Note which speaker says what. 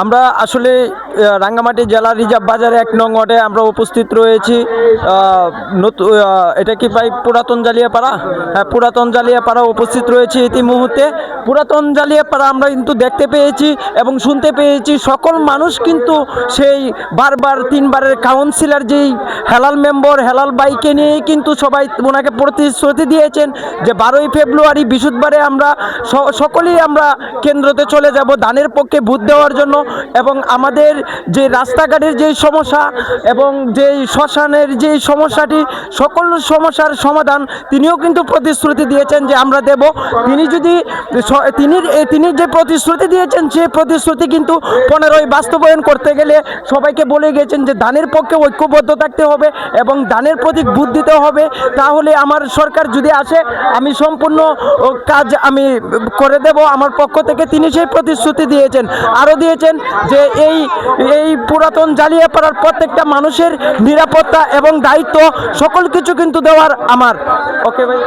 Speaker 1: আমরা আসলে রাঙ্গামাটি জেলা রিজার্ভ বাজারে ১ নং ওয়ার্ডে আমরা উপস্থিত রয়েছি। এটা কি ভাই পুরাতন জালিয়াপাড়া? হ্যাঁ, পুরাতন জালিয়াপাড়া উপস্থিত রয়েছে ইতি মুহূর্তে। পুরাতন জালিয়াপাড়া আমরা কিন্তু দেখতে পেয়েছি এবং শুনতে পেয়েছি সকল মানুষ কিন্তু সেই বারবার ৩বারের কাউন্সিলর যেই হেলাল মেম্বার হেলাল বাইকে নিয়েই কিন্তু সবাই ওনাকে প্রতিশ্রুতি দিয়েছেন যে ১২ই ফেব্রুয়ারি বৃহস্পতিবারে আমরা সকলেই আমরা কেন্দ্রতে চলে যাব ধানের পক্ষে ভোট দেওয়ার জন্য। এবং আমাদের যে রাস্তাঘাটের যেই সমস্যা এবং যেই শ্মশানের যেই সমস্যাটি, সকল সমস্যার সমাধান তিনিও কিন্তু প্রতিশ্রুতি দিয়েছেন যে আমরা দেব। তিনি যদি তিনি যে প্রতিশ্রুতি দিয়েছেন সেই প্রতিশ্রুতি কিন্তু 15ই বাস্তবায়ন করতে গেলে সবাইকে বলে গেছেন যে ধানের পক্ষে ঐক্যবদ্ধ থাকতে হবে এবং ধানের প্রতি ভোট দিতে হবে। তাহলে আমার সরকার যদি আসে আমি সম্পূর্ণ কাজ আমি করে দেব আমার পক্ষ থেকে। তিনি সেই প্রতিশ্রুতি দিয়েছেন। আরও দিয়েছেন যে এই পুরাতন জালিয়াপাড়ার প্রত্যেকটা মানুষের নিরাপত্তা এবং দায়িত্ব সকল কিছু কিন্তু দেওয়ার আমার। ওকে ভাই।